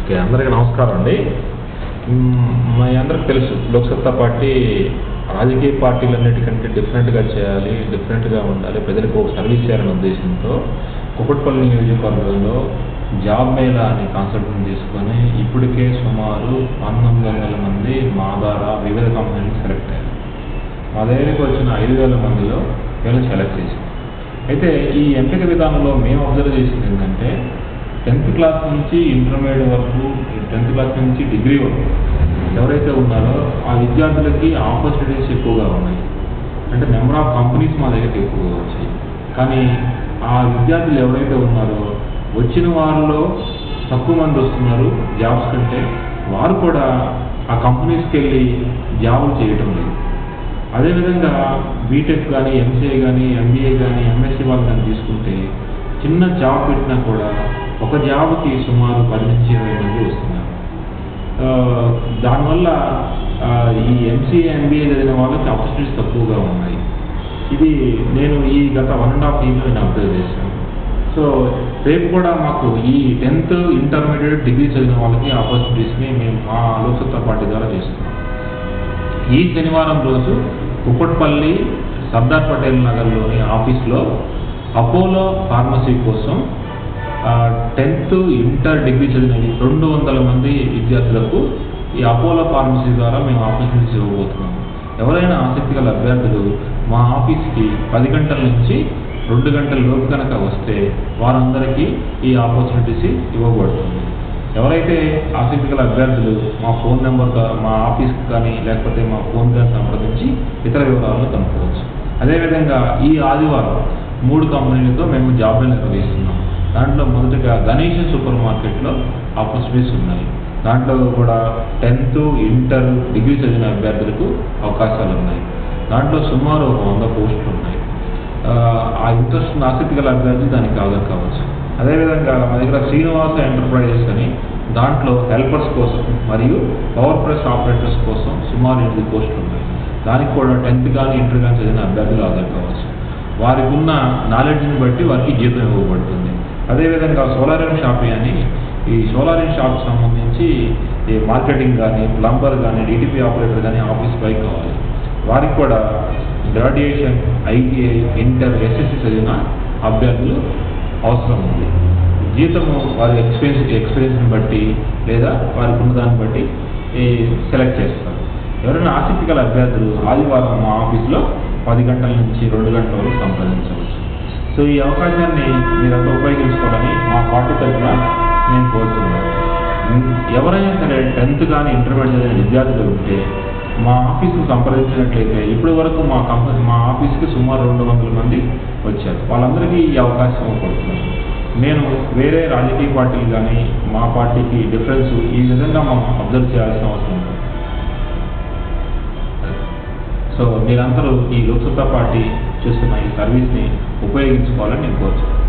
Okay, అందరికీ నమస్కారం అండి. మా అందరికి తెలుసు లోక్సత్తా పార్టీ రాజకీయ పార్టీలన్నిటికంటే డిఫరెంట్గా చేయాలి, డిఫరెంట్గా ఉండాలి, ప్రజలకు ఒక సర్వీస్ చేయాలనే ఉద్దేశంతో కుకట్పల్లి నియోజకవర్గంలో జాబ్ మేళా అనే కాన్సెప్ట్ని తీసుకొని ఇప్పటికే సుమారు 1900 మంది మా ద్వారా వివిధ కంపెనీలు సెలెక్ట్ అయ్యారు. మా దగ్గరికి వచ్చిన 5000 మందిలో వీళ్ళని సెలెక్ట్ చేసాం. అయితే ఈ ఎంపిక విధానంలో మేము అబ్జర్వ్ చేసింది ఏంటంటే 10th క్లాస్ నుంచి ఇంటర్మీడియట్ వరకు, 10th క్లాస్ నుంచి డిగ్రీ వరకు ఎవరైతే ఉన్నారో ఆ విద్యార్థులకి ఆపర్చునిటీస్ ఎక్కువగా ఉన్నాయి. అంటే నెంబర్ ఆఫ్ కంపెనీస్ మా దగ్గరికి ఎక్కువగా వచ్చాయి. కానీ ఆ విద్యార్థులు ఎవరైతే ఉన్నారో వచ్చిన వారిలో తక్కువ మంది వస్తున్నారు జాబ్స్ కంటే, వారు కూడా ఆ కంపెనీస్కి వెళ్ళి జాబులు చేయటం లేదు. అదేవిధంగా బీటెక్ కానీ, ఎంసీఏ కానీ, ఎంబీఏ కానీ, ఎంఎస్సీ వాళ్ళు కానీ తీసుకుంటే చిన్న జాబ్ పెట్టినా కూడా ఒక జాబ్కి సుమారు 10 నుంచి 20 మంది వస్తున్నారు. దానివల్ల ఈ ఎంసీఏ, ఎంబీఏ చదివిన వాళ్ళకి ఆపర్చునిటీస్ తక్కువగా ఉన్నాయి. ఇది నేను ఈ గత 1.5 years నేను అబ్జర్వ్ చేశాను. సో రేపు కూడా మాకు ఈ 10th ఇంటర్మీడియట్ డిగ్రీ చదివిన వాళ్ళకి ఆపర్చునిటీస్ని మేము మా లోక్సత్తా పార్టీ ద్వారా చేస్తున్నాం. ఈ శనివారం రోజు కుకట్పల్లి సర్దార్ పటేల్ నగర్లోని ఆఫీస్లో అపోలో ఫార్మసీ కోసం 10th ఇంటర్ డిగ్రీ చదివిన 200 మంది విద్యార్థులకు ఈ అపోలో ఫార్మసీ ద్వారా మేము ఆపర్చునిటీస్ ఇవ్వబోతున్నాము. ఎవరైనా ఆసక్తి గల అభ్యర్థులు మా ఆఫీస్కి 10 గంటల నుంచి 2 గంటల లోపు కనుక వస్తే వారందరికీ ఈ ఆపర్చునిటీస్ ఇవ్వబడుతుంది. ఎవరైతే ఆసక్తి గల అభ్యర్థులు మా ఫోన్ నెంబర్ మా ఆఫీస్కి కానీ లేకపోతే మా ఫోన్ కానీ సంప్రదించి ఇతర వివరాలను కనుక్కోవచ్చు. అదేవిధంగా ఈ ఆదివారం 3 కంపెనీలతో మేము జాబ్లు నిర్వహిస్తున్నాం. దాంట్లో మొదటగా గణేష్ సూపర్ మార్కెట్లో ఆపర్చునిటీస్ ఉన్నాయి. దాంట్లో కూడా 10th ఇంటర్ డిగ్రీ చదివిన అభ్యర్థులకు అవకాశాలు ఉన్నాయి. దాంట్లో సుమారు 100 పోస్టులు ఉన్నాయి. ఆ ఇంట్రెస్ట్ ఆసక్తి గల అభ్యర్థులు దానికి హాజరు కావచ్చు. అదేవిధంగా మా దగ్గర శ్రీనివాస ఎంటర్ప్రైజెస్ అని దాంట్లో హెల్పర్స్ కోసం మరియు పవర్ ప్రెస్ ఆపరేటర్స్ కోసం సుమారు 8 పోస్టులు ఉన్నాయి. దానికి కూడా 10th కానీ ఇంటర్ కానీ చదివిన అభ్యర్థులు హాజరు కావచ్చు. వారికి ఉన్న నాలెడ్జ్ని బట్టి వారికి జీతం ఇవ్వబడుతుంది. అదేవిధంగా సోలారియం షాపీ అని ఈ సోలారియం షాప్కి సంబంధించి ఈ మార్కెటింగ్ కానీ, ప్లంబర్ కానీ, డిటిపి ఆపరేటర్ కానీ ఆఫీస్ బైక్ కావాలి. వారికి కూడా గ్రాడ్యుయేషన్, ఐటీఐ, ఇంటర్, ఎస్ఎస్సి చదివిన అభ్యర్థులు అవసరం ఉంది. జీతము వారి ఎక్స్పీరియన్స్ని బట్టి లేదా వారికి ఉన్న దాన్ని బట్టి సెలెక్ట్ చేస్తారు. ఎవరైనా ఆసక్తి గల అభ్యర్థులు ఆదివారం మా ఆఫీస్లో 10 గంటల నుంచి 2 గంటల వరకు సంప్రదించవచ్చు. సో ఈ అవకాశాన్ని మీరంతా ఉపయోగించుకోవాలని మా పార్టీ తరఫున నేను కోరుతున్నాను. ఎవరైనా సరే 10th కానీ ఇంటర్మీడియట్ చదివిన విద్యార్థులు ఉంటే మా ఆఫీస్కి సంప్రదించినట్లయితే ఇప్పటి వరకు మా ఆఫీస్కి సుమారు 200 మంది వచ్చారు. వాళ్ళందరికీ ఈ అవకాశం ఇవ్వబడుతున్నాను. నేను వేరే రాజకీయ పార్టీలు కానీ మా పార్టీకి డిఫరెన్స్ ఈ విధంగా మనం అబ్జర్వ్ చేయాల్సిన అవసరం ఉంది. సో మీరందరూ ఈ లోక్సత్తా పార్టీ చేస్తున్న ఈ సర్వీస్ని ఉపయోగించుకోవాలని నేను కోరుతున్నాను.